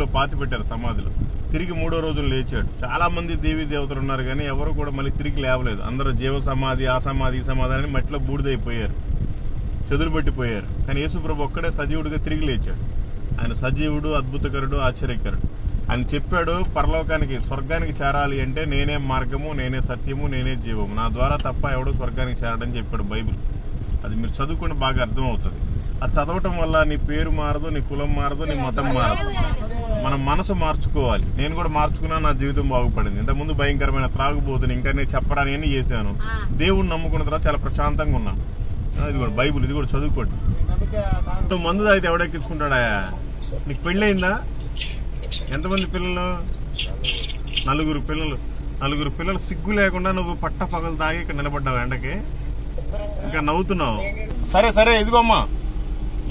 భూమిలో పాతి పెట్టారు సమాధిలో. తిరిగి 3వ రోజున లేచాడు. చాలా మంది దేవీ దేవతలు ఉన్నారు కానీ ఎవరు కూడా మళ్ళీ తిరిగి లేవలేదు. అందరూ జీవ సమాధి, ఆ సమాధి, ఈ సమాధి అని మట్టిలో బూడిదైపోయారు, చెదులు పెట్టిపోయారు. కానీ యేసుప్రభు ఒక్కడే సజీవుడిగా తిరిగి లేచాడు. ఆయన సజీవుడు, అద్భుతకరుడు, ఆశ్చర్యకరుడు. ఆయన చెప్పాడు, పరలోకానికి స్వర్గానికి చేరాలి అంటే నేనే మార్గము, నేనే సత్యము, నేనే జీవము, నా ద్వారా తప్ప ఎవడో స్వర్గానికి చేరడని చెప్పాడు బైబిల్. అది మీరు చదువుకుని బాగా అర్థమవుతుంది. అది చదవటం వల్ల నీ పేరు మారదు, నీ కులం మారదు, నీ మతం మారదు. మన మనసు మార్చుకోవాలి. నేను కూడా మార్చుకున్నా, నా జీవితం బాగుపడింది. ఇంతకుముందు భయంకరమైన త్రాగుబోతుని, ఇంకా నేను చెప్పరాని అన్ని చేశాను. దేవుణ్ణి నమ్ముకున్న తర్వాత చాలా ప్రశాంతంగా ఉన్నాను. ఇది కూడా బైబుల్, ఇది కూడా చదువుకోండి. నువ్వు మందు తాగితే ఎవడెక్కించుకుంటాడా? నీకు పెళ్ళయిందా? ఎంతమంది పిల్లలు? 4 పిల్లలు. 4 పిల్లలు సిగ్గు లేకుండా నువ్వు పట్ట పగలు తాగి ఇక్కడ నిలబడ్డావు ఎండకి, ఇంకా నవ్వుతున్నావు. సరే సరే, ఇదిగోమ్మా,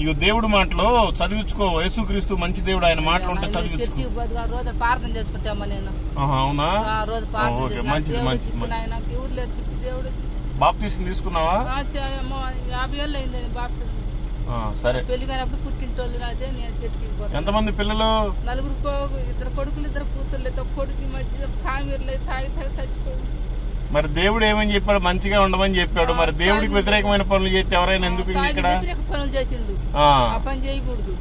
ఇక దేవుడు మాటలు చదివించుకో. యేసుక్రీస్తు మంచి దేవుడు, ఆయన మాటలు ఉంటే చదివించుకో. అవునా? ఓకే, మంచిది మంచిది మంచిది. బాప్తీసం తీసుకున్నావా? సరే. ఎంతమంది పిల్లలు? 4 2 కొడుకులు 2 కూతుర్లు. కొడుకు మధ్య కామీర్లు తాగి చచ్చిపోయింది. మరి దేవుడు ఏమని చెప్పాడు? మంచిగా ఉండమని చెప్పాడు. మరి దేవుడికి వ్యతిరేకమైన పనులు చేస్తే ఎవరైనా ఎందుకు ఇక్కడ పనులు చేసిండు? ఆ పని చేయకూడదు.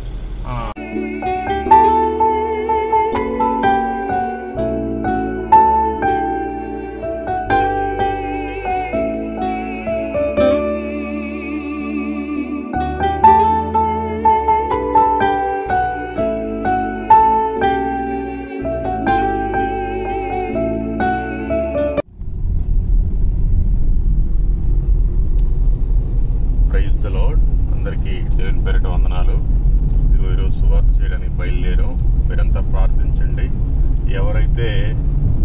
అందరికీ దేవుని పేరిట వందనాలు. ఇదిగో ఈరోజు సువార్త చేయడానికి బయలుదేరాం. మీరంతా ప్రార్థించండి. ఎవరైతే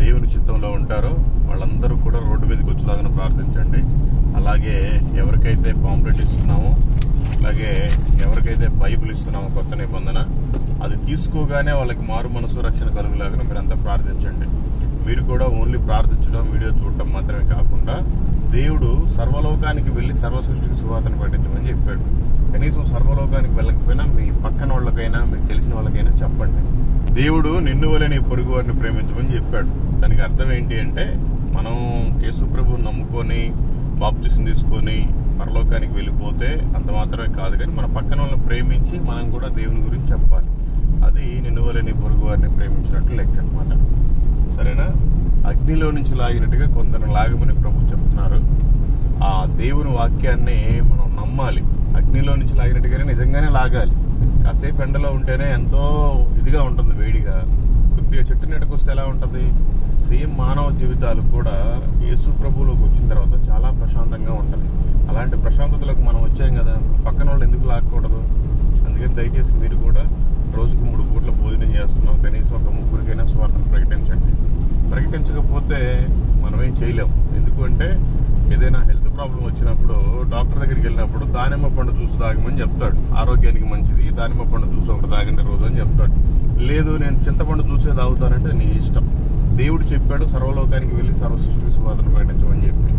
దేవుని చిత్తంలో ఉంటారో వాళ్ళందరూ కూడా రోడ్డు మీదకి వచ్చేలాగా ప్రార్థించండి. అలాగే ఎవరికైతే పాంప్లెట్ ఇస్తున్నామో, అలాగే ఎవరికైతే బైబిల్ ఇస్తున్నామో కొత్త నిబంధన, అది తీసుకోగానే వాళ్ళకి మారు మనసు రక్షణ కలుగులాగా మీరంతా ప్రార్థించండి. మీరు కూడా ఓన్లీ ప్రార్థించడం, వీడియో చూడటం మాత్రమే కాకుండా దేవుడు సర్వలోకానికి వెళ్లి సర్వ సృష్టికి సువార్తను ప్రకటించమని చెప్పాడు. కనీసం సర్వలోకానికి వెళ్ళకపోయినా మీ పక్కన వాళ్ళకైనా, మీకు తెలిసిన వాళ్ళకైనా చెప్పండి. దేవుడు నిన్ను వలె నీ పొరుగు వారిని ప్రేమించమని చెప్పాడు. దానికి అర్థం ఏంటి అంటే, మనం యేసు ప్రభువుని నమ్ముకొని బాప్తిసం తీసుకొని పరలోకానికి వెళ్ళిపోతే అంత మాత్రమే కాదు, కానీ మన పక్కన వాళ్ళని ప్రేమించి మనం కూడా దేవుని గురించి చెప్పాలి. అది నిన్ను వలె నీ పొరుగు వారిని ప్రేమించినట్లు లెక్క అనమాట. సరేనా? అగ్నిలో నుంచి లాగినట్టుగా కొందరు లాగమని ప్రభు చెప్తున్నారు. ఆ దేవుని వాక్యాన్ని మనం నమ్మాలి. అగ్నిలో నుంచి లాగినట్టుగానే నిజంగానే లాగాలి. కాసేపు ఎండలో ఉంటేనే ఎంతో ఇదిగా ఉంటుంది, వేడిగా. కొద్దిగా చెట్టు నీడకు వస్తే ఎలా ఉంటుంది? సేమ్ మానవ జీవితాలు కూడా యేసు ప్రభువులోకి వచ్చిన తర్వాత చాలా ప్రశాంతంగా ఉంటుంది. అలాంటి ప్రశాంతతలకు మనం వచ్చాం కదా, పక్కన వాళ్ళు ఎందుకు లాక్కూడదు? అందుకని దయచేసి మీరు కూడా రోజుకు 3 పూట్ల భోజనం చేస్తున్నాం, కనీసం ఒక 3కైనా స్వార్థను ప్రకటించండి. ప్రకటించకపోతే మనం ఏం చేయలేం. ఎందుకంటే ఏదైనా హెల్త్ ప్రాబ్లం వచ్చినప్పుడు డాక్టర్ దగ్గరికి వెళ్ళినప్పుడు దానిమ్మ పండు జ్యూస్ తాగమని చెప్తాడు. ఆరోగ్యానికి మంచిది, దానిమ్మ పండు జ్యూస్ ఒకటి తాగండి రోజు అని చెప్తాడు. లేదు నేను చింతపండు జ్యూసే తాగుతానంటే నీ ఇష్టం. దేవుడు చెప్పాడు సర్వలోకానికి వెళ్ళి సర్వ సృష్టికి సువార్తను ప్రకటించమని చెప్పి.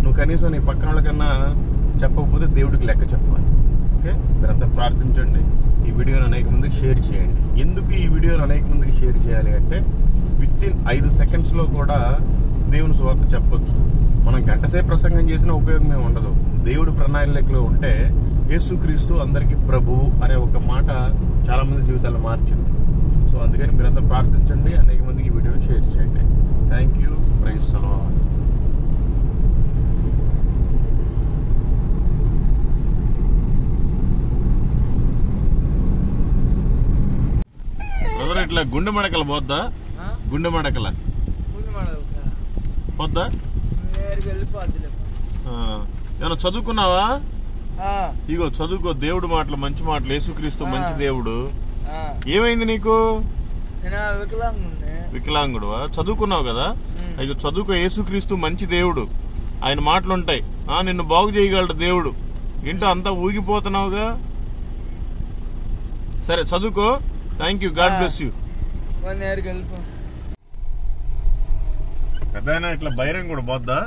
నువ్వు కనీసం నీ పక్కన వాళ్ళకన్నా చెప్పకపోతే దేవుడికి లెక్క చెప్పాలి. ఓకే, మీరంతా ప్రార్థించండి. ఈ వీడియోని అనేక మందికి షేర్ చేయండి. ఎందుకు ఈ వీడియోని అనేక మందికి షేర్ చేయాలి అంటే, వితిన్ 5 సెకండ్స్లో కూడా దేవుని సువార్త చెప్పొచ్చు. మనం గంటసేపు ప్రసంగం చేసినా ఉపయోగం ఏమి ఉండదు. దేవుడు ప్రణాళికలో ఉంటే యేసుక్రీస్తు అందరికీ ప్రభు అనే ఒక మాట చాలా మంది జీవితాలు మార్చింది. సో అందుకని మీరంతా ప్రార్థించండి, అనేక మందికి ఈ వీడియోని షేర్ చేయండి. Thank you. Praise the lord. ఇట్లా గుండె మడకల పోద్దా? గుండె మడకల పోద్దా? ఏమన్నా చదువుకున్నావా? ఇగో చదువుకో, దేవుడు మాటలు, మంచి మాటలు. యేసుక్రీస్తు మంచి దేవుడు. ఏమైంది నీకు? వికలాంగుడువా? చదువుకున్నావు కదా, ఇగో చదువుకో. యేసుక్రీస్తు మంచి దేవుడు, ఆయన మాటలు ఉంటాయి. నిన్ను బాగు చేయగలడు దేవుడు. ఏంటో అంతా ఊగిపోతున్నావుగా. సరే చదువుకో. Thank you. God bless you. పెద్ద ఇట్లా బైరం కూడా పోద్దా?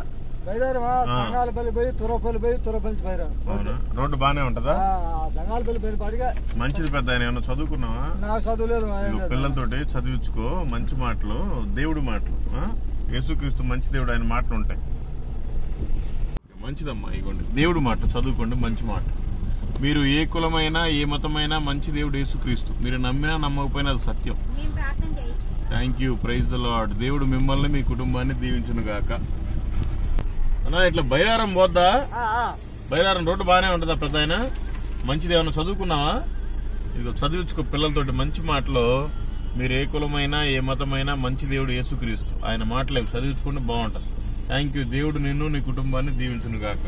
దంగాలపల్లి పోయి తురపల్లి పోయి తురపల్లి నుంచి బైరారు. రోడ్డు బానే ఉంటదా? దంగాలపల్లి పోయిన పాటిగా. మంచిది పెద్ద. ఆయన ఏమన్నా చదువుకున్నావా? నాకు చదువు లేదు. పిల్లలతోటి చదివించుకో. మంచి మాటలు, దేవుడి మాటలు. యేసుక్రీస్తు మంచి దేవుడు, ఆయన మాటలు ఉంటాయి. మంచిదమ్మా, ఇగోండి దేవుడి మాటలు చదువుకోండి. మంచి మాట. మీరు ఏ కులమైనా ఏ మతమైనా మంచి దేవుడు యేసుక్రీస్తు. మీరు నమ్మినా నమ్మకపోయినా అది సత్యం. Thank you. Praise the lord. దేవుడు మిమ్మల్ని మీ కుటుంబాన్ని దీవించును గాక. అన్నా ఇట్లా బైరారం పోద్దా? బైరారం రోడ్డు బాగానే ఉంటుందా పెద్ద? ఆయన మంచిది. ఏమన్నా చదువుకున్నావా? ఇదిగో చదివించుకో పిల్లలతోటి మంచి మాటలు. మీరు ఏ కులమైనా ఏ మతమైనా మంచి దేవుడు యేసుక్రీస్తు, ఆయన మాటలు చదివించుకుంటే బాగుంటది. Thank you. దేవుడు నిన్ను నీ కుటుంబాన్ని దీవించును గాక.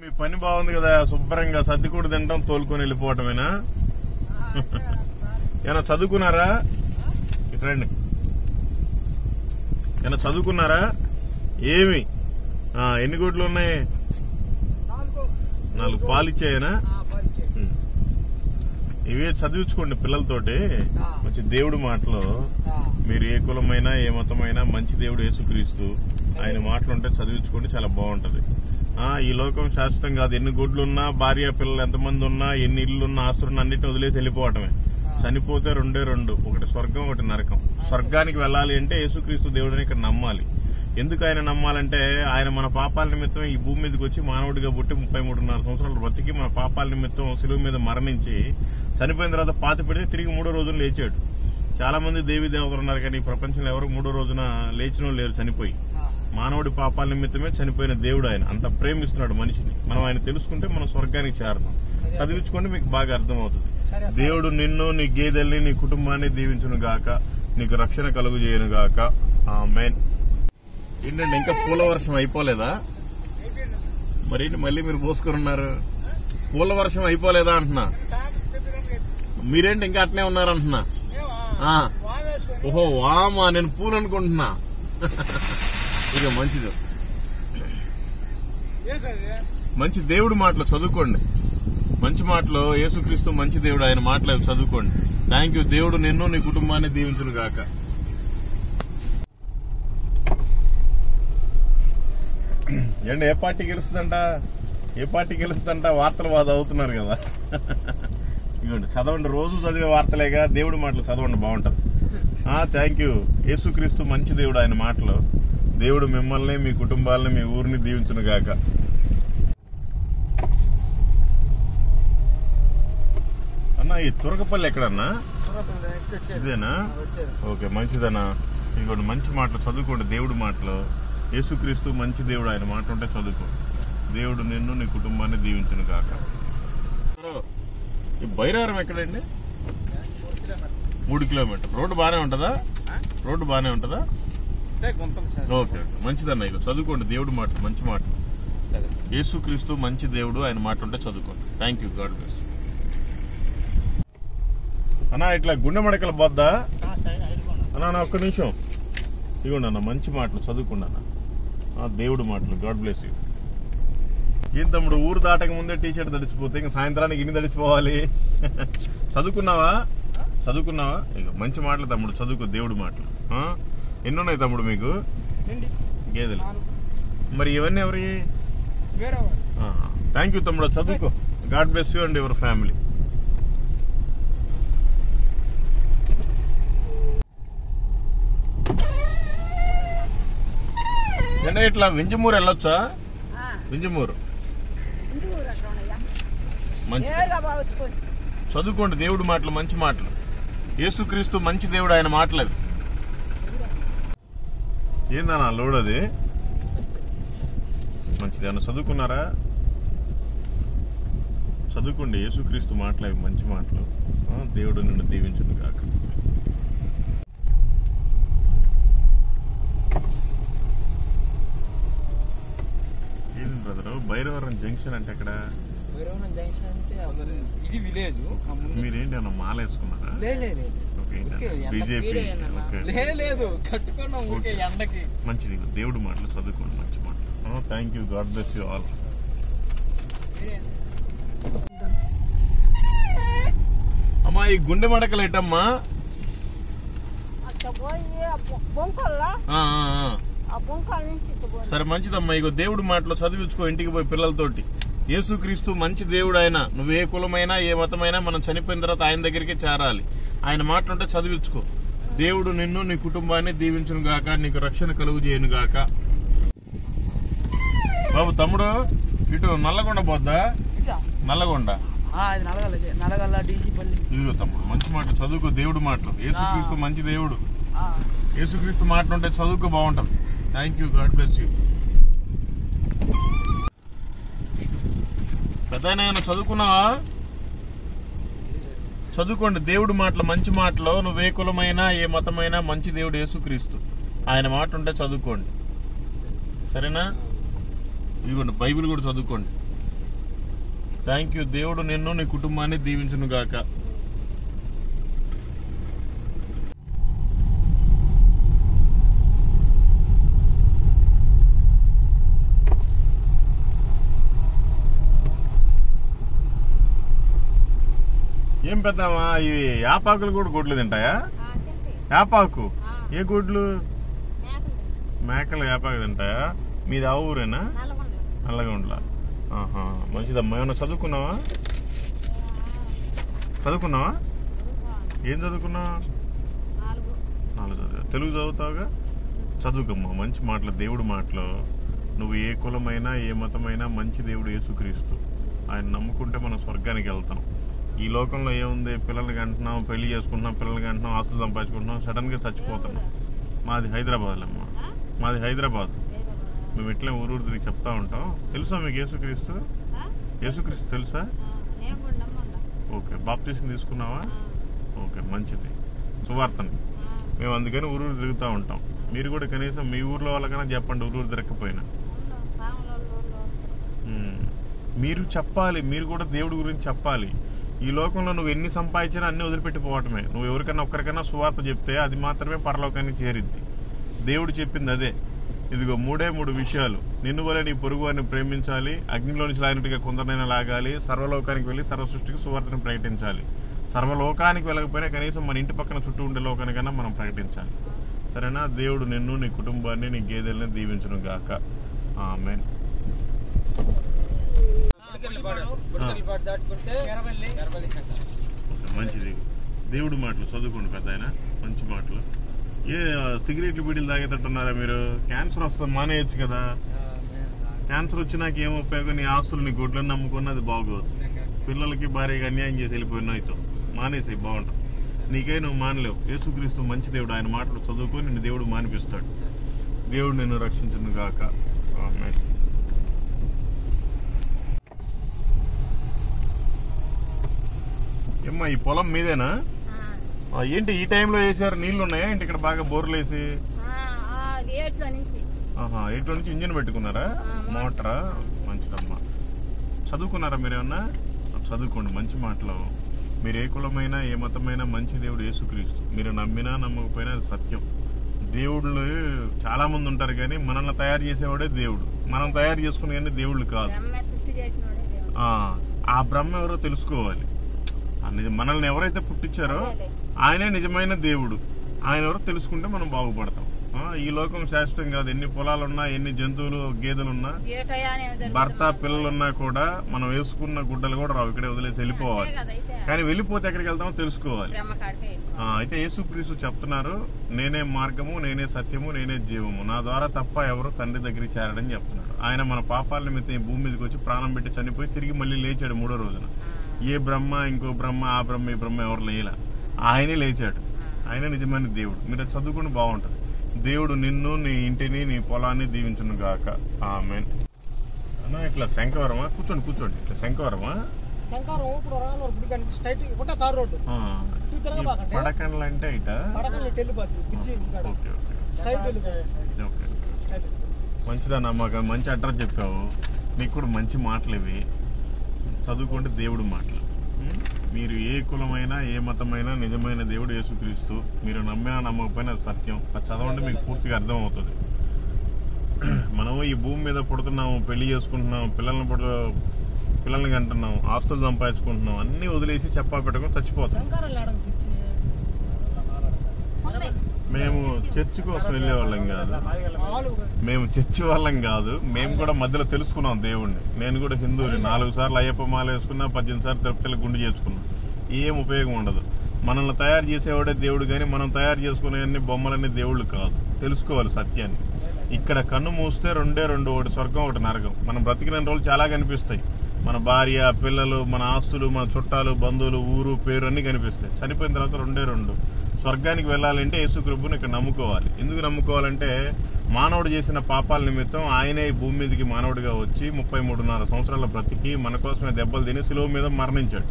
మీ పని బాగుంది కదా, శుభ్రంగా సర్దికూడు తినడం, తోలుకొని వెళ్ళిపోవటమేనా? ఏమైనా చదువుకున్నారా? రండి. ఏమైనా చదువుకున్నారా? ఏమి ఎన్ని గుడ్లు ఉన్నాయి? 4 పాలు ఇచ్చాయనా? ఇవే చదివించుకోండి పిల్లలతోటి. మంచి దేవుడి మాటలు. మీరు ఏ కులమైనా ఏ మతమైనా మంచి దేవుడు యేసుక్రీస్తు, ఆయన మాటలు ఉంటే చదివించుకోండి. చాలా బాగుంటది. ఈ లోకం శాశ్వతం కాదు. ఎన్ని గుడ్లున్నా, భార్య పిల్లలు ఎంతమంది ఉన్నా, ఎన్ని ఇళ్లున్నా, ఆస్తులున్నా అన్నిటిని వదిలేసి వెళ్ళిపోవటమే. చనిపోతే రెండే రెండు, ఒకటి స్వర్గం, ఒకటి నరకం. స్వర్గానికి వెళ్ళాలి అంటే యేసుక్రీస్తు దేవుడిని ఇక్కడ నమ్మాలి. ఎందుకు ఆయన నమ్మాలంటే, ఆయన మన పాపాల నిమిత్తం ఈ భూమి మీదకి వచ్చి మానవుడిగా పుట్టి 33.5 సంవత్సరాలు బ్రతికి మన పాపాల నిమిత్తం శిలువ మీద మరణించి చనిపోయిన తర్వాత పాతి పెడితే తిరిగి 3వ రోజున లేచాడు. చాలా మంది దేవీ దేవతలు ఉన్నారు, కానీ ఈ ప్రపంచంలో ఎవరు 3వ రోజున లేచిన లేరు చనిపోయి. మానవుడి పాపాల నిమిత్తమే చనిపోయిన దేవుడు ఆయన. అంత ప్రేమిస్తున్నాడు మనిషిని. మనం ఆయన తెలుసుకుంటే మనం స్వర్గానికి చేరతాం. చదివించుకుంటే మీకు బాగా అర్థమవుతుంది. దేవుడు నిన్ను, నీ గేదెల్ని, నీ కుటుంబాన్ని దీవించును గాక. నీకు రక్షణ కలుగు చేయను గాక. ఆమేన్. ఏంటంటే ఇంకా పూల వర్షం అయిపోలేదా? మరి మళ్ళీ మీరు పోసుకుని ఉన్నారు. పూల వర్షం అయిపోలేదా అంటున్నా. మీరేంటి ఇంకా అట్నే ఉన్నారంటున్నా. ఓహో వామా, నేను పూలు అనుకుంటున్నా. ఇక మంచిది. మంచి దేవుడి మాటలు చదువుకోండి. మంచి మాటలు. యేసుక్రీస్తు మంచి దేవుడు, ఆయన మాటలు చదువుకోండి. Thank you. దేవుడు నిన్ను నీ కుటుంబాన్ని దీవించును గాక. ఏంటి ఏ పార్టీ గెలుస్తుందంట? ఏ పార్టీ గెలుస్తుందంట? వార్తలు బాగా చదువుతున్నారు కదా. ఇవ్వండి చదవండి. రోజు చదివే వార్తలేగా. దేవుడి మాటలు చదవండి, బాగుంటది. Thank you. యేసుక్రీస్తు మంచి దేవుడు, ఆయన మాటలు. దేవుడు మిమ్మల్ని, మీ కుటుంబాలని, మీ ఊరిని దీవించును గాక. అన్నా ఈ తురకపల్లి ఎక్కడన్నా? ఇదేనా? ఓకే, మంచిదన్నా. ఇదిగోండి మంచి మాటలు చదువుకోండి. దేవుడి మాటలు. యేసుక్రీస్తు మంచి దేవుడు, ఆయన మాట ఉంటే చదువుకోండి. దేవుడు నిన్ను నీ కుటుంబాన్ని దీవించును గాక. ఈ బైరారం ఎక్కడండి? 3 కిలోమీటర్. రోడ్డు బానే ఉంటదా? రోడ్డు బానే ఉంటదా? ఓకే, మంచిదన్న. ఇక చదువుకోండి దేవుడి మాట, మంచి మాట. యేసుక్రీస్తు మంచి దేవుడు, ఆయన మాట ఉంటే చదువుకోండి. Thank you. God bless. అన్నా ఇట్లా గుండె మడకల బొద్దా అన్నా? ఒక్క నిమిషం. ఇవ్వండి అన్న, మంచి మాటలు చదువుకోండి అన్న. దేవుడి మాటలు. God bless you. ఏం తమ్ముడు, ఊరు దాటక ముందే టీషర్ట్ తడిసిపోతే ఇంకా సాయంత్రానికి ఇన్ని తడిసిపోవాలి. చదువుకున్నావా? చదువుకున్నావా? ఇక మంచి మాటలు తమ్ముడు, చదువుకో దేవుడి మాటలు. ఎన్నున్నాయి తమ్ముడు మీకు గేదెలు? మరి ఇవన్నీ ఎవరి? థ్యాంక్ యూ తమ్ముడు, చదువుకో. God bless you and your family. అంటే ఇట్లా వింజమూరు వెళ్ళొచ్చా? వింజమూరు మంచి. చదువుకోండి దేవుడి మాటలు, మంచి మాటలు. యేసుక్రీస్తు మంచి దేవుడు, ఆయన మాటలు అవి. ఏందన్నా లోడ్ అది? మంచిది అన్న. చదువుకున్నారా? చదువుకోండి. యేసుక్రీస్తు మాటలు అవి, మంచి మాటలు. దేవుడు నిన్ను దీవించును గాక. ఏంది బ్రదరు, భైరవరం జంక్షన్ అంటే ఎక్కడ? ఇది విలేజ్. మీరేంటి అన్న మాల వేసుకున్నారా? బీజేపీ. మంచిది. దేవుడి మాటలు చదువుకోండి, మంచి మాటలు. Thank you. God bless you all. అమ్మా ఈ గుండె మడకలు ఏంటమ్మా? సరే మంచిదమ్మా, ఇగో దేవుడి మాటలో చదివించుకో ఇంటికి పోయి పిల్లలతోటి. యేసుక్రీస్తు మంచి దేవుడు. ఆయన నువ్వు ఏ కులమైనా ఏ మతమైనా మనం చనిపోయిన తర్వాత ఆయన దగ్గరికి చేరాలి. ఆయన మాటలుంటే చదివించుకో. దేవుడు నిన్ను నీ కుటుంబాన్ని దీవించును గాక, నీకు రక్షణ కలుగు చేయను గాక. బాబు తమ్ముడు ఇటు నల్లగొండ పోద్దా? నల్లగొండ ఇదిగో తమ్ముడు మంచి మాట చదువుకో. దేవుడు మాటలు, యేసుక్రీస్తు మంచి దేవుడు. యేసుక్రీస్తు మాటలుంటే చదువుకో, బాగుంటది. Thank you, God bless you. పెద్దాయన చదువుకున్నావా? చదువుకోండి దేవుడి మాటలు, మంచి మాటలు. నువ్వు ఏ కులమైనా ఏ మతమైనా మంచి దేవుడు యేసుక్రీస్తు. ఆయన మాట ఉంటే చదువుకోండి, సరేనా? ఇదిగోండి బైబిల్ కూడా చదువుకోండి. Thank you. దేవుడు నిన్ను నీ కుటుంబాన్ని దీవించును గాక. ఏం పెద్దామా ఇవి యాపాకులు కూడా గుడ్లు తింటాయా? యాపాకు ఏ గుడ్లు? మేకలు యాపాకు తింటాయా? మీది ఆ ఊరేనా? నల్లగొండల. ఆహా మంచిదమ్మా. ఏమన్నా చదువుకున్నావా? ఏం చదువుకున్నావా? 4 చదివా. తెలుగు చదువుతావుగా? చదువుకమ్మా. మంచి మాటలు, దేవుడి మాటలు. నువ్వు ఏ కులమైనా ఏ మతమైనా మంచి దేవుడు యేసుక్రీస్తు. ఆయన నమ్ముకుంటే మనం స్వర్గానికి వెళ్తాం. ఈ లోకంలో ఏముంది? పిల్లల్ని కంటున్నాం, పెళ్లి చేసుకుంటున్నాం, పిల్లల్ని కంటున్నాం, ఆస్తులు సంపాదించుకుంటున్నాం, సడన్ గా చచ్చిపోతున్నాం. మాది హైదరాబాద్ అమ్మా, మాది హైదరాబాద్. మేము ఇట్లే ఊరూరు తిరిగి చెప్తా ఉంటాం. తెలుసా మీకు యేసుక్రీస్తు? యేసుక్రీస్తు తెలుసా? ఓకే. బాప్టిజం తీసుకున్నావా? ఓకే మంచిది. సువార్తని మేము అందుకని ఊరూరు తిరుగుతూ ఉంటాం. మీరు కూడా కనీసం మీ ఊర్లో వాళ్ళకైనా చెప్పండి, ఊరూరు తిరగకపోయినా. మీరు చెప్పాలి, మీరు కూడా దేవుడి గురించి చెప్పాలి. ఈ లోకంలో నువ్వు ఎన్ని సంపాదించినా అన్ని వదిలిపెట్టిపోవటమే. నువ్వు ఎవరికైనా ఒక్కరికైనా సువార్త చెప్తే అది మాత్రమే పరలోకానికి చేరిద్ది. దేవుడు చెప్పింది అదే. ఇదిగో 3 విషయాలు. నిన్ను వల్ల నీ పొరుగు వారిని ప్రేమించాలి, అగ్నిలో నుంచి లాగినట్టుగా కొందరినైనా లాగాలి, సర్వలోకానికి వెళ్లి సర్వ సృష్టికి సువార్తను ప్రకటించాలి. సర్వలోకానికి వెళ్ళకపోయినా కనీసం మన ఇంటి పక్కన చుట్టూ ఉండే లోకానికైనా మనం ప్రకటించాలి, సరేనా? దేవుడు నిన్ను, నీ కుటుంబాన్ని, నీ గేదెల్ని దీవించును గాక. ఆమేన్. మంచిది. దేవుడి మాటలు చదువుకోండి పెద్దాయన, మంచి మాటలు. ఏ సిగరెట్లు బీడీలు తాగేటట్టున్నారా మీరు? క్యాన్సర్ వస్తుంది, మానేయచ్చు కదా. క్యాన్సర్ వచ్చినాక ఏం ఉపయోగం? నీ ఆస్తులు నీ గొడ్లను నమ్ముకున్నా అది బాగోదు. పిల్లలకి భార్యగా అన్యాయం చేసి వెళ్ళిపోయినా అయితే మానేసాయి, బాగుంటుంది. నీకై నువ్వు మానలేవు. యేసుక్రీస్తు మంచి దేవుడు. ఆయన మాటలు చదువుకొని నిన్ను దేవుడు మానిపిస్తాడు. దేవుడు నిన్ను రక్షించును గాక. ఆమేన్. ఏమ్మా ఈ పొలం మీదేనా? ఏంటి ఈ టైంలో వేసారు? నీళ్లు ఉన్నాయా ఏంటి ఇక్కడ? బాగా బోర్లు వేసి ఏట్లో నుంచి ఇంజిన్ పెట్టుకున్నారా? మోటరా? మంచిదమ్మా. చదువుకున్నారా మీరేమన్నా? చదువుకోండి, మంచి మాటలు. మీరు ఏ కులమైనా ఏ మతమైనా మంచి దేవుడు యేసుక్రీస్తు. మీరు నమ్మినా నమ్మకపోయినా అది సత్యం. దేవుళ్ళు చాలా మంది ఉంటారు కానీ మనల్ని తయారు చేసేవాడే దేవుడు. మనం తయారు చేసుకునే కానీ దేవుళ్ళు కాదు. ఆ బ్రహ్మ ఎవరో తెలుసుకోవాలి. మనల్ని ఎవరైతే పుట్టించారో ఆయనే నిజమైన దేవుడు. ఆయన ఎవరో తెలుసుకుంటే మనం బాగుపడతాం. ఈ లోకం శాశ్వతం కాదు. ఎన్ని పొలాలున్నా, ఎన్ని జంతువులు గేదెలున్నా, భర్త పిల్లలున్నా కూడా మనం వేసుకున్న గుడ్డలు కూడా రావు, ఇక్కడే వదిలేసి వెళ్ళిపోవాలి. కానీ వెళ్ళిపోతే ఎక్కడికి వెళ్తామో తెలుసుకోవాలి. అయితే యేసుక్రీస్తు చెప్తున్నారు, నేనే మార్గము, నేనే సత్యము, నేనే జీవము, నా ద్వారా తప్ప ఎవరు తండ్రి దగ్గరికి చేరడని చెప్తున్నాడు. ఆయన మన పాపాల నిమిత్తం ఈ భూమి మీదకి వచ్చి ప్రాణం పెట్టి చనిపోయి తిరిగి మళ్ళీ లేచాడు 3వ రోజున. ఏ బ్రహ్మ, ఇంకో బ్రహ్మ, ఆ బ్రహ్మ, ఈ బ్రహ్మ ఎవరు లేలా, ఆయనే లేచాడు. ఆయన నిజమైన దేవుడు. మీరు చదువుకుని బాగుంటది. దేవుడు నిన్ను, నీ ఇంటిని, నీ పొలాన్ని దీవించును గాక. ఆమేన్. అన్నా ఇట్లా శంకవరమా? కూర్చోండి. ఇట్లా శంకవరమా? పడకన్లు అంటే ఇట మంచిదన్నా. మాకు మంచి అడ్రస్ చెప్పావు. నీకు కూడా మంచి మాటలు ఇవి. చదువుకుంటే దేవుడు మాటలు. మీరు ఏ కులమైనా ఏ మతమైనా నిజమైన దేవుడు యేసుక్రీస్తు. మీరు నమ్మినా నమ్మకపోయినా అది సత్యం. అది చదవండి, మీకు పూర్తిగా అర్థం అవుతుంది. మనం ఈ భూమి మీద పుడుతున్నాము, పెళ్లి చేసుకుంటున్నాం, పిల్లల్ని కంటున్నాం, ఆస్తులు సంపాదించుకుంటున్నాం, అన్ని వదిలేసి చెప్పా పెట్టుకుని చచ్చిపోతాం. మేము చర్చి కోసం వెళ్ళేవాళ్ళం కాదు, మేము చర్చి వాళ్ళం కాదు. మేము కూడా మధ్యలో తెలుసుకున్నాం దేవుణ్ణి. నేను కూడా హిందువుని. 4 సార్లు అయ్యప్ప మాల వేసుకున్నా, 18 సార్లు తిరుపతిలో గుండు చేసుకున్నా. ఏం ఉపయోగం ఉండదు. మనల్ని తయారు చేసేవాడే దేవుడు, కానీ మనం తయారు చేసుకునే బొమ్మలన్నీ దేవుళ్ళు కాదు. తెలుసుకోవాలి సత్యాన్ని. ఇక్కడ కన్ను మూస్తే రెండే రెండు, ఒకటి స్వర్గం, ఒకటి నరకం. మనం బ్రతికిన రోజులు చాలా కనిపిస్తాయి. మన భార్య, పిల్లలు, మన ఆస్తులు, మన చుట్టాలు, బంధువులు, ఊరు, పేరు అన్ని కనిపిస్తాయి. చనిపోయిన తర్వాత రెండే రెండు. స్వర్గానికి వెళ్ళాలంటే యేసుక్రీస్తుని ఇక్కడ నమ్ముకోవాలి. ఎందుకు నమ్ముకోవాలంటే మానవుడు చేసిన పాపాల నిమిత్తం ఆయనే భూమి మీదకి మానవుడిగా వచ్చి 33.5 సంవత్సరాల బ్రతికి మన కోసమే దెబ్బలు తిని శిలువ మీద మరణించాడు.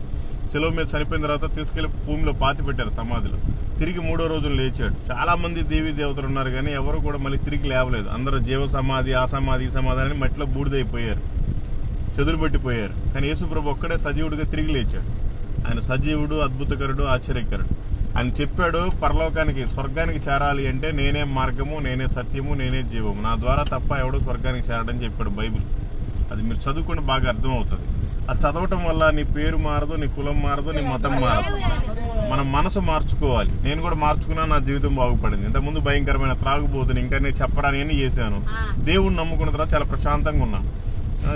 శిలువ మీద చనిపోయిన తర్వాత తీసుకెళ్లి భూమిలో పాతి పెట్టారు సమాధిలో. తిరిగి 3వ రోజున లేచాడు. చాలా మంది దేవీ దేవతలు ఉన్నారు, కానీ ఎవరు కూడా మళ్ళీ తిరిగి లేవలేదు. అందరూ జీవ సమాధి, ఆ సమాధి, ఈ సమాధి అని మట్టిలో బూడిదైపోయారు, చెదురు పెట్టిపోయారు. కానీ యేసుప్రభు ఒక్కడే సజీవుడిగా తిరిగి లేచాడు. ఆయన సజీవుడు, అద్భుతకరుడు, ఆశ్చర్యకరుడు. ఆయన చెప్పాడు, పరలోకానికి, స్వర్గానికి చేరాలి అంటే నేనే మార్గము, నేనే సత్యము, నేనే జీవము, నా ద్వారా తప్ప ఎవడో స్వర్గానికి చేరడని చెప్పాడు బైబిల్. అది మీరు చదువుకుని బాగా అర్థమవుతుంది. అది చదవటం వల్ల నీ పేరు మారదు, నీ కులం మారదు, నీ మతం మారదు. మనం మనసు మార్చుకోవాలి. నేను కూడా మార్చుకున్నా, నా జీవితం బాగుపడింది. ఇంతకుముందు భయంకరమైన త్రాగుబోతుని, ఇంకా నేను చెప్పరాని అని చేశాను. దేవుణ్ణి నమ్ముకున్న తర్వాత చాలా ప్రశాంతంగా ఉన్నాను.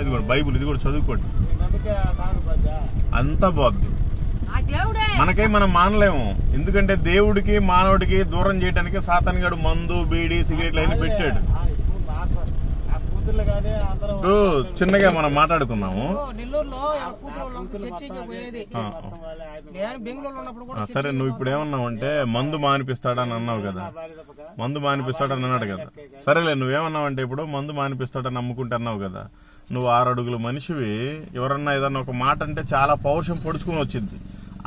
ఇది కూడా బైబుల్, ఇది కూడా చదువుకోండి, అంతా బాగుంది. మనకై మనం మానలేము. ఎందుకంటే దేవుడికి మానవుడికి దూరం చేయడానికి సాతానుగాడు మందు, బీడి, సిగరెట్లు అయినా పెట్టాడు. ఇప్పుడు చిన్నగా మనం మాట్లాడుకున్నాము. సరే, నువ్వు ఇప్పుడు ఏమన్నావు అంటే మందు మానిపిస్తాడని అన్నావు కదా, మందు మానిపిస్తాడని అన్నాడు కదా. సరేలే, నువ్వేమన్నావంటే ఇప్పుడు మందు మానిపిస్తాడని నమ్ముకుంటే అన్నావు కదా. నువ్వు 6 అడుగుల మనిషివి, ఎవరన్నా ఏదన్నా ఒక మాట అంటే చాలా పౌరుషం పొడుచుకుని వచ్చింది.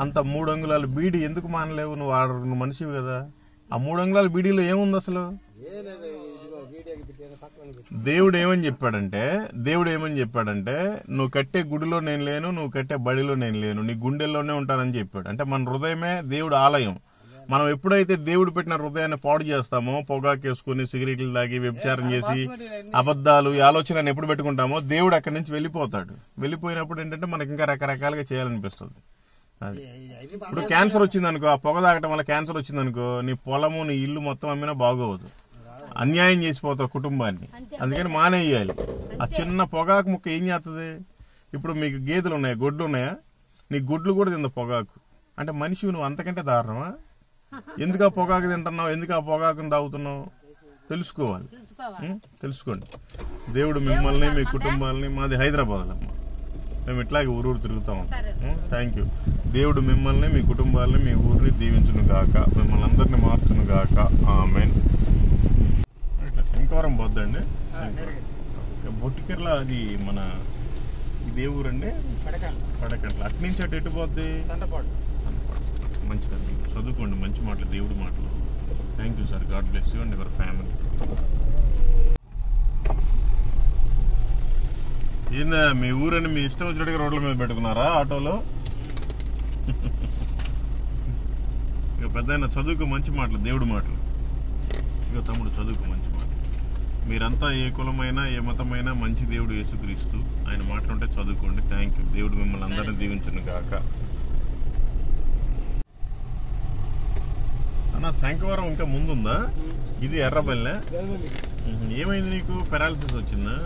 అంత 3 అంగుళాల బీడీ ఎందుకు మానలేవు? నువ్వు 6 అడుగుల మనిషివి కదా. ఆ 3 అంగుళాల బీడీలో ఏముంది అసలు? దేవుడు ఏమని చెప్పాడంటే నువ్వు కట్టే గుడిలో నేను లేను, నువ్వు కట్టే బడిలో నేను లేను, నీ గుండెల్లోనే ఉంటానని చెప్పాడు. అంటే మన హృదయమే దేవుడు ఆలయం. మనం ఎప్పుడైతే దేవుడు పెట్టిన హృదయాన్ని పాడు చేస్తామో, పొగాకేసుకుని, సిగరెట్లు తాగి, వ్యభిచారం చేసి, అబద్దాలు, ఈ ఆలోచనని ఎప్పుడు పెట్టుకుంటామో దేవుడు అక్కడి నుంచి వెళ్ళిపోతాడు. వెళ్ళిపోయినప్పుడు ఏంటంటే మనకి ఇంకా రకరకాలుగా చేయాలనిపిస్తుంది. అది ఇప్పుడు క్యాన్సర్ వచ్చిందనుకో, ఆ పొగ తాగటం వల్ల క్యాన్సర్ వచ్చిందనుకో, నీ పొలము, నీ ఇల్లు మొత్తం అమ్మినా బాగోదు, అన్యాయం చేసిపోతావు కుటుంబాన్ని. అందుకని మానేయాలి. ఆ చిన్న పొగాకు ముక్క ఏం చేస్తుంది? ఇప్పుడు మీకు గేదెలు ఉన్నాయా, గొడ్లు ఉన్నాయా? నీ గుడ్లు కూడా తింద పొగాకు. అంటే మనిషి నువ్వు అంతకంటే దారుణమా? ఎందుకు ఆ పొగాకు తింటున్నావు? ఎందుకు ఆ పొగాకుని తాగుతున్నావు? తెలుసుకోవాలి. తెలుసుకోండి. దేవుడు మిమ్మల్ని, మీ కుటుంబాలని, మాది హైదరాబాద్ అమ్మ, మేము ఇట్లాగే ఊరూరు తిరుగుతాం. Thank you. దేవుడు మిమ్మల్ని, మీ కుటుంబాలని, మీ ఊరిని దీవించును గాక, మిమ్మల్ని అందరినీ మార్చును గాక. ఆమేన్. శంకవరం పోద్దండి. బొట్టికెర్ల అది మన ఇదే ఊరండి, పడకట్ల. అటు నుంచి అటు ఎటు పోద్ది? మంచిదండి. చదువుకోండి మంచి మాటలు, దేవుడి మాటలు. Thank you sir. God bless you and your family. ఏందా మీ ఊరని మీ ఇష్టం వచ్చినట్టుగా రోడ్ల మీద పెట్టుకున్నారా ఆటోలో? ఇక పెద్ద చదువుకు మంచి మాటలు, దేవుడి మాటలు. ఇక తమ్ముడు చదువుకు మంచి మాటలు. మీరంతా ఏ కులమైనా, ఏ మతమైనా మంచి దేవుడు యేసుక్రీస్తు, ఆయన మాటలుంటే చదువుకోండి. Thank you. దేవుడు మిమ్మల్ని అందరినీ దీవించును గాక. అన్న శంకవరం ఇంకా ముందుందా? ఇది ఎర్రబల్లె. ఏమైంది నీకు? పెరాలిసిస్ వచ్చిందా?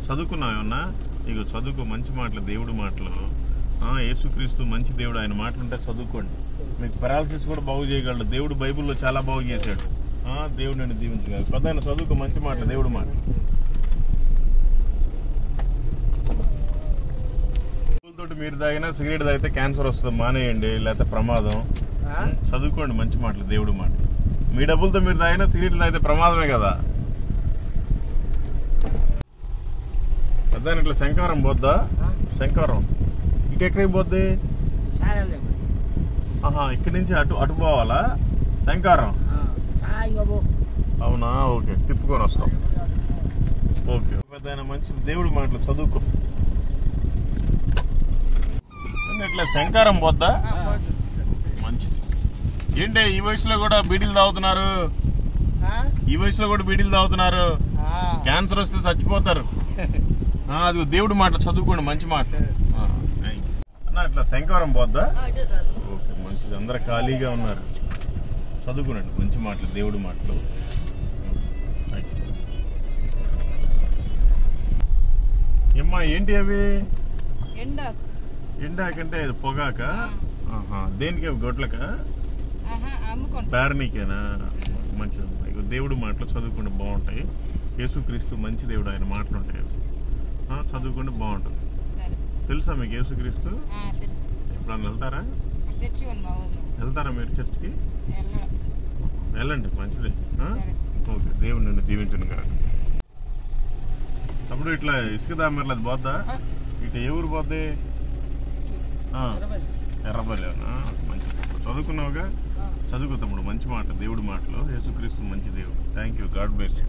చదువుకున్నావు ఏమన్నా? ఇక చదువుకో మంచి మాటలు, దేవుడి మాటలు. యేసుక్రీస్తు మంచి దేవుడు, ఆయన మాటలుంటే చదువుకోండి. మీకు పెరాలిసిస్ కూడా బాగు చేయగలడు దేవుడు. బైబిల్లో చాలా బాగు చేశాడు. దేవుడు నన్ను దీవించగలడు. ప్రధాన చదువుకో మంచి మాటలు, దేవుడు మాట. తోటి మీరు తాగినా, సిగరెట్ తాగితే క్యాన్సర్ వస్తుంది, మానేయండి, లేకపోతే ప్రమాదం. చదువుకోండి మంచి మాటలు, దేవుడు మాట. మీ డబ్బులతో మీరు తాగినా, సిగరెట్లు తాగితే ప్రమాదమే కదా. ప్రధాన ఇట్లా శంకవరం పోద్దా? శంకవరం ఇంకెక్కడికి పోద్ది? ఇక్కడి నుంచి అటు పోవాలా? శంకవరం అవునా? ఓకే, తిప్పుకొని వస్తాం. ఓకే, పెద్ద మంచి దేవుడి మాటలు చదువుకో. ఇట్లా శంకారం పోద్దా? మంచిది. ఏంటి ఈ వయసులో కూడా బీడీలు తాగుతున్నారు? ఈ వయసులో కూడా బీడీలు తాగుతున్నారు? క్యాన్సర్ వస్తే చచ్చిపోతారు. అది దేవుడి మాటలు చదువుకోండి మంచి మాటలు. అన్న ఇట్లా శంకవరం పోద్దా? ఓకే, మంచిది. అందరు ఖాళీగా ఉన్నారు. చదువుకునండి మంచి మాటలు, దేవుడి మాటలు. ఏమ్మా ఏంటి అవి? ఎండాకంటే పొగాక? దేనికి అవి? గొడ్లక? బ్యారనీకేనా? మంచిది. ఇక దేవుడి మాటలు చదువుకుంటే బాగుంటాయి. యేసుక్రీస్తు మంచి దేవుడు, ఆయన మాటలు ఉంటాయి. చదువుకుంటే బాగుంటుంది. తెలుసా మీకు యేసుక్రీస్తు? ఎప్పుడన్నా వెళ్తారా? మీరు చర్చికి? వెళ్ళండి, మంచిది. ఓకే, దేవుడు నిన్ను దీవించను కాదు. అప్పుడు ఇట్లా ఇసుక దామర్లు అది పోద్దా? ఇట్లా ఏ ఊరు పోద్ది? ఎర్రబల్లేనా? మంచిది. చదువుకున్నావుగా, చదువుకో తమ్ముడు. మంచి మాట, దేవుడి మాటలు. యేసుక్రీస్తు మంచి దేవుడు. Thank you. God bless you.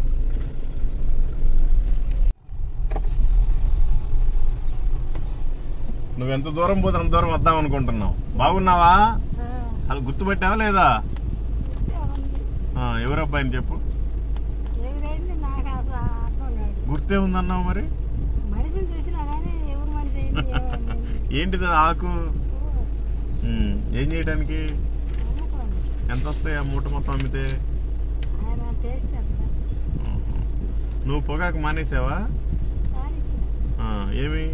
నువ్వు ఎంత దూరం పోతే అంత దూరం వద్దాం అనుకుంటున్నావు. బాగున్నావా? అసలు గుర్తుపెట్టావా లేదా? ఎవరు అబ్బాయిని చెప్పు. గుర్తే ఉందన్నావు మరి. ఏంటిది ఆకు? ఏం చేయడానికి? ఎంత వస్తాయి ఆ మూట మొత్తం అమ్మితే? నువ్వు పొగాకు మానేసావా? ఏమి?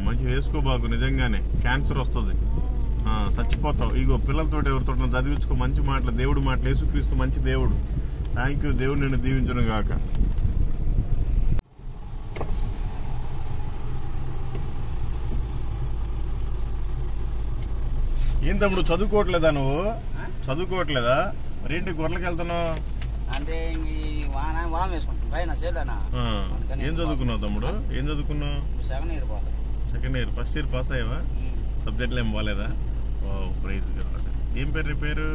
మంచిగా వేసుకోబాకు, నిజంగానే క్యాన్సర్ వస్తుంది, చచ్చిపోతావు. ఇగో పిల్లలతో ఎవరితో చదివించుకో. మంచి మాటలు, దేవుడి మాటలు. యేసుక్రీస్తు మంచి దేవుడు. Thank you. దేవుడు నిన్ను దీవించును గాక. ఏం తమ్ముడు చదువుకోవట్లేదా నువ్వు? చదువుకోవట్లేదా? మరేంటి గొర్రెలకి వెళ్తున్నావు? అంటే ఏం చదువుకున్నావు తమ్ముడు? ఏం చదువుకున్నావు? Second year. First year pass అయ్యావా? సబ్జెక్టులు ఏం బాగాలేదా? Praise god. ఏం పేరు నీ పేరు?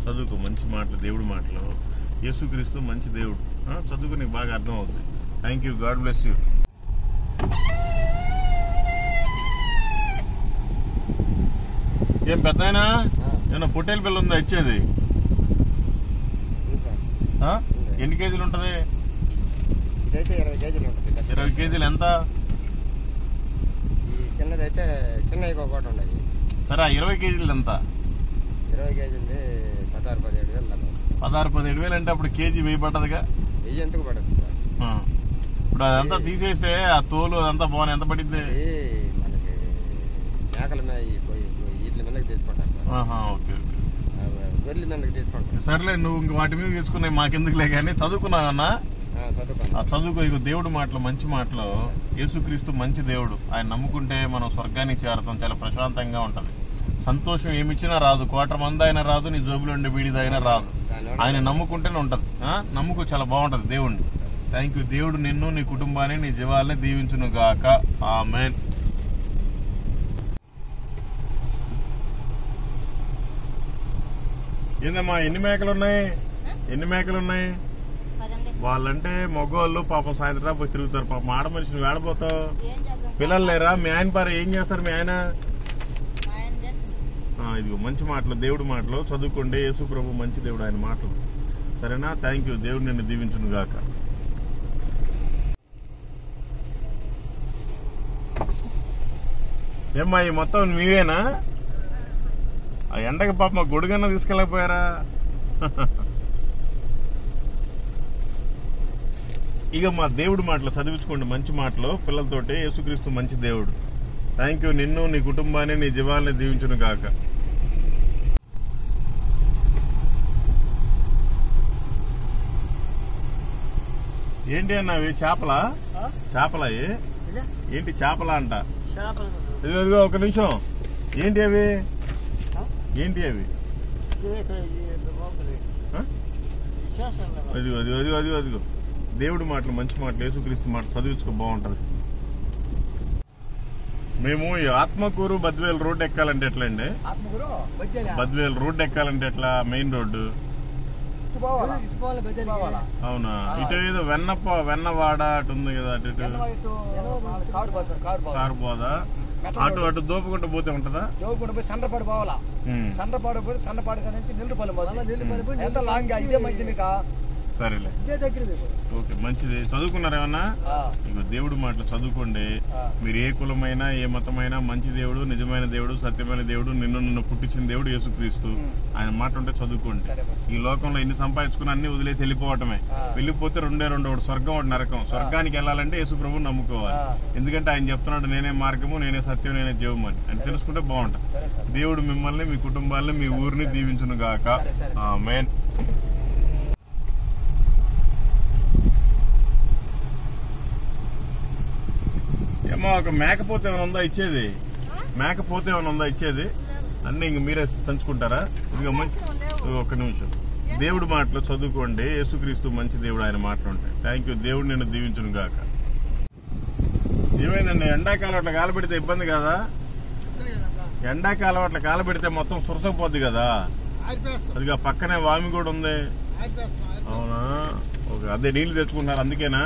చదువుకో, మంచి మాటలు, దేవుడి మాటలు. యేసుక్రీస్తు మంచి దేవుడు. చదువుకు, నీకు బాగా అర్థం అవుతుంది. Thank you. God bless you. ఏం పెద్దయినా ఏమన్నా పొట్టేలు పిల్ల ఉందా ఇచ్చేది? ఎన్ని కేజీలు ఉంటది? 20 కేజీలు. ఎంత? చిన్నదైతే చిన్న ఒకటి ఉండదు. సరే, 20 కేజీలు ఎంత? 20 కేజీలు 16-17 వేలు అంటే అప్పుడు కేజీ 1000 పడ్డదిగా. 1000 ఎందుకు పడదు? ఇప్పుడు అదంతా తీసేస్తే ఆ తోలు అదంతా బాగుంది, ఎంత పడిద్ది? మనకి మేకల వీటి మీదకి తీసుకుంటాం. ఓకే, గొర్రెల మీదకి తీసుకుంటాం. సర్లే, నువ్వు ఇంక వాటి మీద తీసుకున్నాయి మాకెందుకులే కానీ చదువుకున్నావన్నా? చదువుకో. ఇక దేవుడి మాటలు, మంచి మాటలు. యేసుక్రీస్తు మంచి దేవుడు. ఆయన నమ్ముకుంటే మనం స్వర్గానికి చేరతాం. చాలా ప్రశాంతంగా ఉంటది. సంతోషం ఏమిచ్చినా రాదు, 1,000,000 మంది అయినా రాదు, నీ జోబులో ఉండే బీడిదైనా రాదు. ఆయన నమ్ముకుంటేనే ఉంటది. నమ్ముకు, చాలా బాగుంటది దేవుడిని. Thank you. దేవుడు నిన్ను, నీ కుటుంబాన్ని, నీ జీవాల్ని దీవించును గాక. ఆమేన్. ఏందమ్మా, ఎన్ని మేకలు ఉన్నాయి? ఎన్ని మేకలు ఉన్నాయి? వాళ్ళంటే మగవాళ్ళు పాపం సాయంత్రం పోయి తిరుగుతారు. పాపం ఆడ మనిషిని వేడపోతావు. పిల్లలు లేరా? మీ ఆయన పార ఏం చేస్తారు? మీ ఆయన? ఇదిగో మంచి మాటలు, దేవుడి మాటలు. చదువుకోండి. యేసు ప్రభు మంచి దేవుడు, ఆయన మాటలు. సరేనా? Thank you. దేవుడు నిన్ను దీవించును గాక. ఏమ్మా, ఈ మొత్తం మీవేనా? ఆ ఎండకి పాప మా గొడుగన్నా తీసుకెళ్ళకపోయారా? ఇక మా దేవుడి మాటలు చదివించుకోండి, మంచి మాటలు పిల్లలతోటి. యేసుక్రీస్తు మంచి దేవుడు. Thank you. నిన్ను, నీ కుటుంబాన్ని, నీ జీవాల్ని దీవించును గాక. ఏంటి అన్న అవి? చేపలా? చేపలా? ఏంటి చేపలా అంట? ఇదిగో ఒక నిమిషం. ఏంటి అవి? ఏంటి అవి? అదిగో అదిగో అదిగో అదిగో. దేవుడి మాటలు, మంచి మాటలు, యేసుక్రీస్తు మాటలు చదివించుకో, బాగుంటది. మేము ఈ ఆత్మకూరు బద్వేల్ రోడ్ ఎక్కాలంటే ఎట్లా అండి? బద్వేల్ రోడ్ ఎక్కాలంటే ఎట్లా? Main road. అవునా? ఇటు ఏదో వెన్నవాడ అటు ఉంది కదా, అటు కారు పోదా? అటు దోపుకుంటూ పోతే ఉంటదా? దోపుకుంటూ పోయి సండ్రపాడు పోవాలా. సండ్రపాడు పోతే సండ్రపాడు నుంచి నిల్లుపల్లి ఎంత లాంగ్. ఇదే మంచిది మీకు. సరేలే, ఇదే దగ్గర మీకు. ఓకే, మంచిది. చదువుకున్నారా ఏమన్నా? ఇక దేవుడు మాటలు చదువుకోండి. మీరు ఏ కులమైనా ఏ మతమైనా మంచి దేవుడు, నిజమైన దేవుడు, సత్యమైన దేవుడు, నిన్ను పుట్టించిన దేవుడు యేసుక్రీస్తు. ఆయన మాట ఉంటే చదువుకోండి. ఈ లోకంలో ఎన్ని సంపాదించుకుని అన్ని వదిలేసి వెళ్ళిపోవటమే. వెళ్ళిపోతే రెండే ఒకటి స్వర్గం, ఒకటి నరకం. స్వర్గానికి వెళ్ళాలంటే యేసు ప్రభువుని నమ్ముకోవాలి. ఎందుకంటే ఆయన చెప్తున్నాడు, నేనే మార్గము, నేనే సత్యం, నేనే జీవము అని. అని తెలుసుకుంటే బాగుంటుంది. దేవుడు మిమ్మల్ని, మీ కుటుంబాలని, మీ ఊరిని దీవించును గాక. ఆమేన్. ఏమో ఒక మేకపోతే ఏమైనా ఉందా ఇచ్చేది? మేకపోతే ఏమైనా ఉందా ఇచ్చేది? అన్ని ఇంక మీరే పంచుకుంటారా? ఇదిగో ఒక్క నిమిషం. దేవుడు మాటలు చదువుకోండి. యేసుక్రీస్తు మంచి దేవుడు, ఆయన మాటలు ఉంటాయి. Thank you. దేవుడు నిన్ను దీవించును గాక. ఏమైందండి, ఎండాకాలం అట్లా కాలబెడితే ఇబ్బంది కదా? ఎండాకాలం అట్లా కాలబెడితే మొత్తం సురసపోద్ది కదా. అదిగా పక్కనే వామి కూడా ఉంది. అవునా? ఓకే, అదే నీళ్లు తెచ్చుకుంటున్నారు అందుకేనా?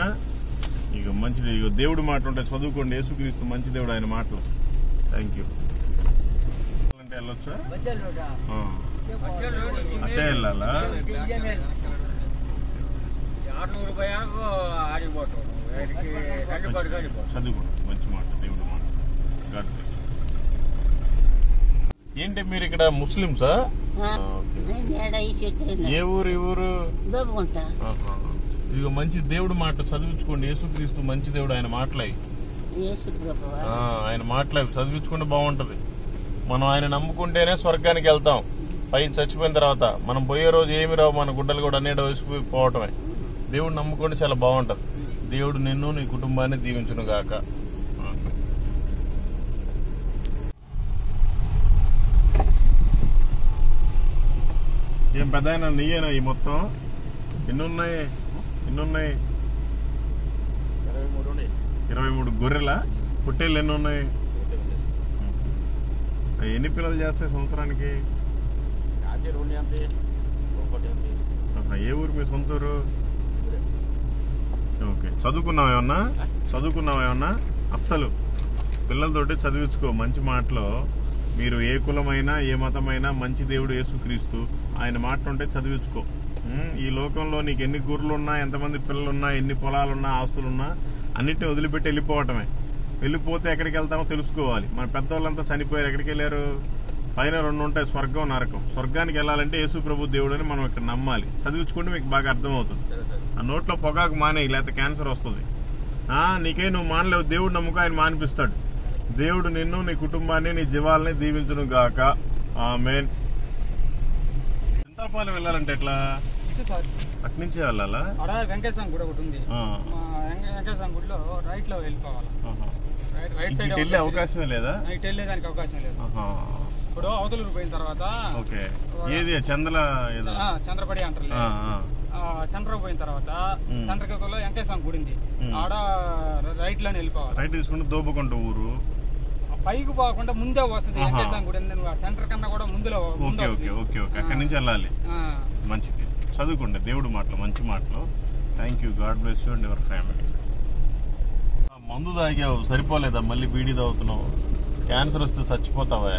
ఇక మంచిది. ఇక దేవుడు మాట ఉంటే చదువుకోండి. యేసుక్రీస్తు మంచి దేవుడు, ఆయన మాటలు. Thank you. అంటే వెళ్ళొచ్చా? అట్టే వెళ్ళాలా? చదువుకోండి, మంచి మాట, దేవుడు మాట. God bless. ఏంటి మీరు ఇక్కడ ముస్లిమ్సా? ఏ ఊరు? ఈ ఊరు ఇదిగో మంచి దేవుడు మాట చదివించుకోండి. యేసుక్రీస్తు మంచి దేవుడు, ఆయన మాటలై ఆయన మాటలై చదివించుకుంటే బాగుంటది. మనం ఆయన నమ్ముకుంటేనే స్వర్గానికి వెళ్తాం. పైన చచ్చిపోయిన తర్వాత మనం పోయే రోజు ఏమి రావు, మన గుడ్డలు కూడా అన్నిటి వేసిపోవటమే. దేవుడు నమ్ముకుంటే చాలా బాగుంటది. దేవుడు నిన్ను, నీ కుటుంబాన్ని దీవించును గాక. ఏం పెద్ద ఆయన నీయేనా ఈ మొత్తం? ఎన్నున్నాయి? 23 గొర్రెల పుట్టేళ్ళు ఎన్ని ఉన్నాయి? ఎన్ని పిల్లలు చేస్తాయి సంవత్సరానికి? ఏ ఊరు మీ సొంత ఊరు? ఓకే, చదువుకున్నావా ఏమన్నా? అస్సలు పిల్లలతోటి చదివించుకో మంచి మాటలో. మీరు ఏ కులమైనా ఏ మతమైనా మంచి దేవుడు యేసుక్రీస్తు, ఆయన మాట ఉంటే చదివించుకో. ఈ లోకంలో నీకు ఎన్ని గుర్రెలున్నా, ఎంతమంది పిల్లలున్నా, ఎన్ని పొలాలున్నా, ఆస్తులున్నా అన్నిటిని వదిలిపెట్టి వెళ్ళిపోవటమే. వెళ్ళిపోతే ఎక్కడికి వెళ్తామో తెలుసుకోవాలి. మన పెద్దవాళ్ళంతా చనిపోయారు, ఎక్కడికి వెళ్ళారు? పైన 2 ఉంటాయి, స్వర్గం, నరకం. స్వర్గానికి వెళ్ళాలంటే యేసు ప్రభు దేవుడు అని మనం ఇక్కడ నమ్మాలి. చదివించుకుంటే మీకు బాగా అర్థమవుతుంది. ఆ నోట్లో పొగాకు మానే, లేకపోతే క్యాన్సర్ వస్తుంది. నీకే నువ్వు మానలేవు, దేవుడు నమ్ముకో, ఆయన మానిపిస్తాడు. దేవుడు నిన్ను, నీ కుటుంబాన్ని, నీ జీవాలని దీవించును గాక. ఆమేన్. చింతలపాలెం వెళ్ళాలంటే ఎట్లా? అటు నుంచే వెళ్ళాలా? వెంకటేశ్వర గుడి ఒకటి ఉంది. వెంకటేశ్వర గుడిలో రైట్ లో వెళ్ళిపోవాలి. రైట్ సైడ్ వెళ్ళే అవకాశమే లేదా? ఇటు వెళ్ళేదానికి అవకాశం లేదు. ఇప్పుడు అవతలూరు పోయిన తర్వాత ఓకే, ఏది చంద్రపడి అంటారు. సెంటర్ పోయిన తర్వాత సెంటర్ కింద వెంకటేశ్వర గుడి ఉంది. ఆడ రైట్ లోనే వెళ్ళిపోవాలి. రైట్ తీసుకుంటే దోబకుంట ఊరు పైకి పోకుండా ముందే వస్తుంది వెంకటేశ్వర గుడి. నువ్వు సెంటర్ కన్నా కూడా ముందులో. ఓకే, అక్కడి నుంచి వెళ్ళాలి. మంచిది. చదువుకోండి దేవుడు మాటలు, మంచి మాటలు. Thank you. God bless you and your family. మందు తాగావు సరిపోలేదా? మళ్ళీ బీడీ తాగుతున్నావు. క్యాన్సర్ వస్తే చచ్చిపోతావా?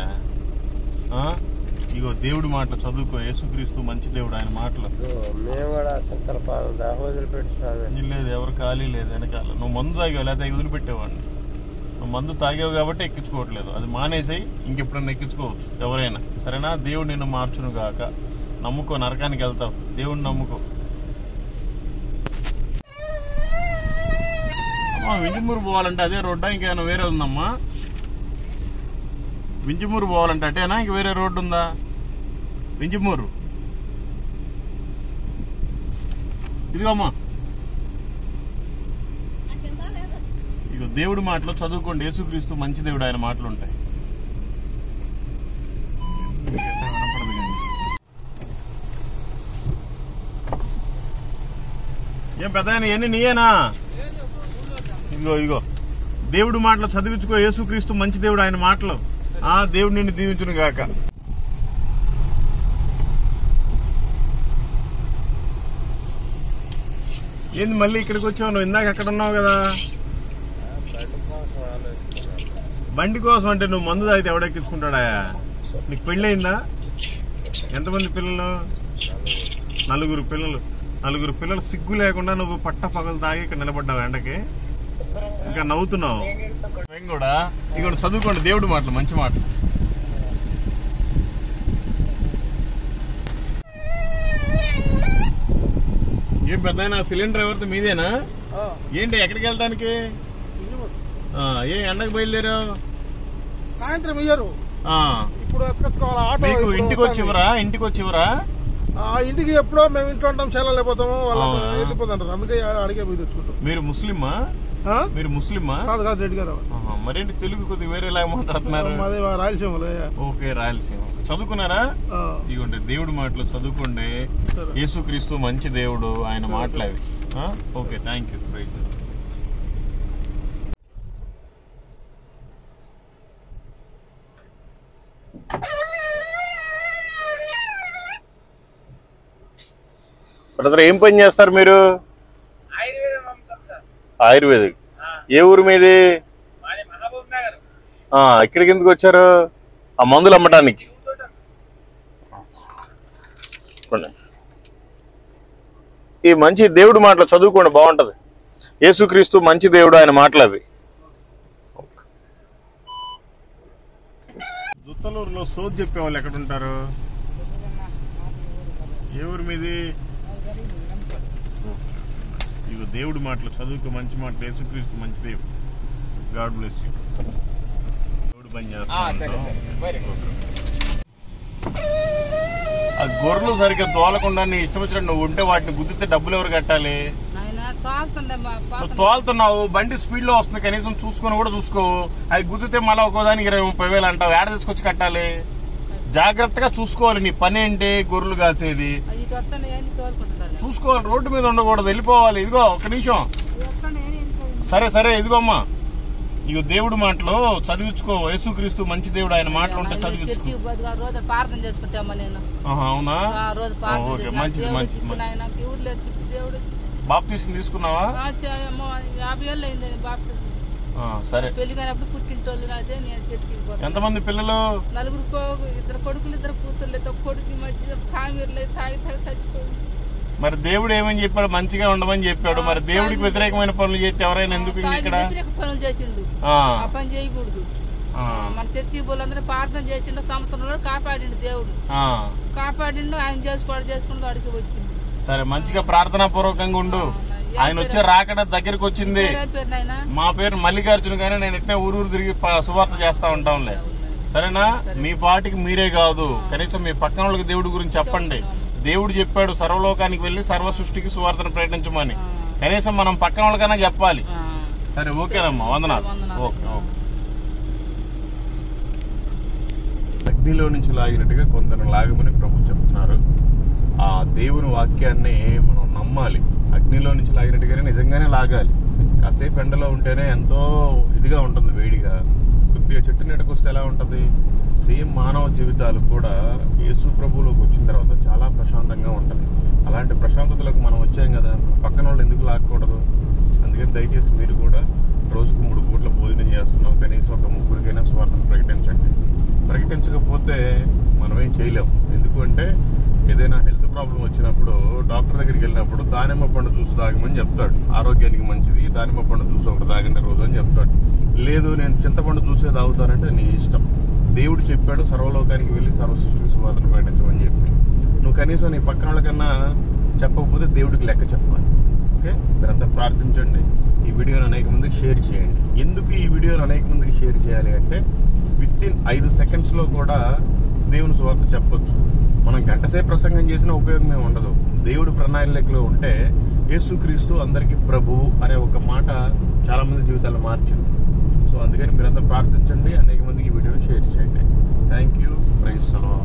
ఇగో దేవుడి మాటలు చదువుకో. యేసుక్రీస్తు మంచి దేవుడు, ఆయన మాటలు. లేదు, ఎవరు ఖాళీ లేదు వెనకాల. నువ్వు మందు తాగావు, లేకపోతే వదిలిపెట్టేవాడిని. నువ్వు మందు తాగావు కాబట్టి ఎక్కించుకోవట్లేదు. అది మానేసాయి, ఇంకెప్పుడన్నా ఎక్కించుకోవచ్చు ఎవరైనా. సరేనా? దేవుడు నిన్ను మార్చును గాక. నమ్ముకో, నరకానికి వెళ్తావు. దేవుడిని నమ్ముకో. వింజమూరు పోవాలంటే అదే రోడ్డా, ఇంకేమైనా వేరే ఉందమ్మా? వింజమూరు పోవాలంటే అటేనా, ఇంక వేరే రోడ్డు ఉందా? వింజమూరు ఇదిగోమ్మా. ఇక దేవుడి మాటలు చదువుకోండి. యేసుక్రీస్తు మంచి దేవుడు, ఆయన మాటలు ఉంటాయి. ఏం పెద్ద ఎన్ని నీయేనా? ఇదిగో దేవుడి మాటలు చదివించుకో. యేసుక్రీస్తు మంచి దేవుడు, ఆయన మాటలు. దేవుడు నిన్ను దీవించును గాక. ఏంది మళ్ళీ ఇక్కడికి వచ్చావు? నువ్వు ఇందాక ఎక్కడ ఉన్నావు కదా? బండి కోసం అంటే నువ్వు మందు తాగితే ఎవడెక్కించుకుంటాడా? నీకు పెళ్ళయిందా? ఎంతమంది పిల్లలు? 4 పిల్లలు. నలుగురు పిల్లలు సిగ్గు లేకుండా నువ్వు పట్ట పగలు తాగి ఇక్కడ నిలబడ్డావు ఎండకి, ఇంకా నవ్వుతున్నావు. మేము కూడా ఇక్కడ చదువుకోండి దేవుడి మాటలు, మంచి మాటలు. ఏం పెద్ద సిలిండర్ ఎవరితో మీదేనా? ఏంటి ఎక్కడికి వెళ్ళడానికి? ఏ ఎండకు బయలుదేరావు? సాయంత్రం ఇయ్యరు, ఇప్పుడు మీకు ఇంటికి వచ్చివరా? ఇంటికి ఎప్పుడో మేము ఇంట్లో ఉంటాం, చేలలేకపోతాము, వాళ్ళు వెళ్ళిపోతారు, అందుకే అడిగే పోయి తెచ్చుకుంటాం. మీరు ముస్లిమా? కాదు రెడ్డి గారు. మరేంటి తెలుగు కొద్దిగా వేరేలాగా మాట్లాడుతున్నారు? రాయలసీమలో. ఓకే, రాయలసీమ. చదువుకున్నారా? ఇదిగోండి దేవుడి మాటలు చదువుకోండి. యేసుక్రీస్తు మంచి దేవుడు, ఆయన మాట్లాడి. Okay, thank you. Praise. Brother, ఏం పని చేస్తారు మీరు? ఆయుర్వేదిక్. ఏ ఊరు మీది? ఇక్కడికి ఎందుకు వచ్చారు? ఆ మందులు అమ్మటానికి. ఈ మంచి దేవుడి మాటలు చదువుకోండి, బాగుంటది. యేసుక్రీస్తు మంచి దేవుడు, ఆయన మాటలు అవి. దుత్తలూరులో సోద్ చెప్పేవాళ్ళు ఎక్కడుంటారు? ఏ ఊరు మీది? ఇవి దేవుడి మాటలు చదువుకు, మంచి మాటలు. యేసుక్రీస్తు మంచి దేవుడు. God bless you. దేవుడు పని చేస్తాను. ఆ గొర్రెలు సరిగ్గా తోలకుండా నీ ఇష్టం వచ్చినట్టు నువ్వు ఉంటే వాటిని గుద్దితే డబ్బులు ఎవరు కట్టాలి? తోలుతున్నావు, బండి స్పీడ్ లో వస్తుంది, కనీసం చూసుకొని కూడా చూసుకోవు. అవి గుద్దితే మళ్ళీ ఒక్కోదానికి 20-30 అంటావు. ఏడ తీసుకొచ్చి కట్టాలి? జాగ్రత్తగా చూసుకోవాలి. నీ పని ఏంటి? గొర్రెలు కాసేది చూసుకోవాలి. రోడ్డు మీద ఉండకూడదు, వెళ్ళిపోవాలి. ఇదిగో ఒక్క నిమిషం. సరే ఇదిగో అమ్మా, ఇగో దేవుడి మాటలు చదివించుకో. యేసుక్రీస్తు మంచి దేవుడు, ఆయన మాటలు ఉంటే చదివించుకో. అవునా? ఓకే, మంచిది. బాప్తీసం తీసుకున్నావా? సరే. ఎంతమంది పిల్లలు? 4 2 కొడుకులు 2 కూతుర్లు. కొడుకు మధ్య కామీర్లే తాగి చచ్చిపోయింది. మరి దేవుడు ఏమని చెప్పాడు? మంచిగా ఉండమని చెప్పాడు. మరి దేవుడికి వ్యతిరేకమైన పనులు చేస్తే ఎవరైనా ఎందుకు ఇక్కడ పనులు చేసిండు? ఆ పని చేయకూడదు. మన చర్చి బోళ్ళందరూ ప్రార్థన చేసిండు, సంవత్సరంలో కాపాడిండు దేవుడు. కాపాడిండు, ఆయన చేసుకుంటూ అడిగి వచ్చింది. సరే, మంచిగా ప్రార్థనా పూర్వకంగా ఉండు. ఆయన వచ్చే రాకడ దగ్గరకు వచ్చింది. మా పేరు మల్లికార్జున, కానీ నేను ఎట్లా ఊరు తిరిగి సువార్త చేస్తా ఉంటాంలే. సరేనా? మీ పాటికి మీరే కాదు, కనీసం మీ పక్కన వాళ్ళకి దేవుడి గురించి చెప్పండి. దేవుడు చెప్పాడు సర్వలోకానికి వెళ్లి సర్వ సృష్టికి సువార్తను ప్రకటించమని. కనీసం మనం పక్కన వాళ్ళకైనా చెప్పాలి. సరే, ఓకేనమ్మా, వందనాలు. ఓకే. అగ్నిలో నుంచి లాగినట్టుగా కొందరు లాగమని ప్రభు చెప్తున్నారు. ఆ దేవుని వాక్యాన్ని మనం నమ్మాలి. అగ్నిలో నుంచి లాగినట్టుగానే నిజంగానే లాగాలి. కాసేపు ఎండలో ఉంటేనే ఎంతో ఇదిగా ఉంటుంది, వేడిగా. కొద్దిగా చెట్టు నీడకు వస్తే ఎలా ఉంటుంది? సేమ్ మానవ జీవితాలు కూడా యేసు ప్రభువులోకి వచ్చిన తర్వాత చాలా ప్రశాంతంగా ఉంటుంది. అలాంటి ప్రశాంతతలకు మనం వచ్చాం కదా, పక్కన వాళ్ళు ఎందుకు లాక్కూడదు? అందుకని దయచేసి మీరు కూడా రోజుకు 3 పూట్ల భోజనం చేస్తున్నాం, కనీసం ఒక 3కైనా స్వార్థను ప్రకటించండి. ప్రకటించకపోతే మనం ఏం చేయలేం. ఎందుకంటే ఏదైనా హెల్త్ ప్రాబ్లం వచ్చినప్పుడు డాక్టర్ దగ్గరికి వెళ్ళినప్పుడు దానిమ్మ పండు జ్యూస్ తాగమని చెప్తాడు. ఆరోగ్యానికి మంచిది, దానిమ్మ పండు జ్యూస్ ఒకటి తాగండి రోజు అని చెప్తాడు. లేదు నేను చింతపండు జ్యూసే తాగుతానంటే నీ ఇష్టం. దేవుడు చెప్పాడు సర్వలోకానికి వెళ్ళి సర్వ సృష్టికి సువార్తను ప్రకటించమని చెప్పి. నువ్వు కనీసం నీ పక్కన వాళ్ళకన్నా చెప్పకపోతే దేవుడికి లెక్క చెప్పాలి. ఓకే, మీరంతా ప్రార్థించండి. ఈ వీడియోని అనేక మందికి షేర్ చేయండి. ఎందుకు ఈ వీడియోని అనేక మందికి షేర్ చేయాలి అంటే, విత్-ఇన్ 5 సెకండ్స్లో కూడా దేవుని సువార్త చెప్పొచ్చు. మనం గంటసేపు ప్రసంగం చేసినా ఉపయోగమే ఉండదు. దేవుడు ప్రణాళికలో ఉంటే యేసుక్రీస్తు అందరికీ ప్రభు అనే ఒక మాట చాలా మంది జీవితాలు మార్చింది. సో అందుకని మీరంతా ప్రార్థించండి, అనేక మందికి ఈ వీడియోని షేర్ చేయండి. Thank you. Praise the lord.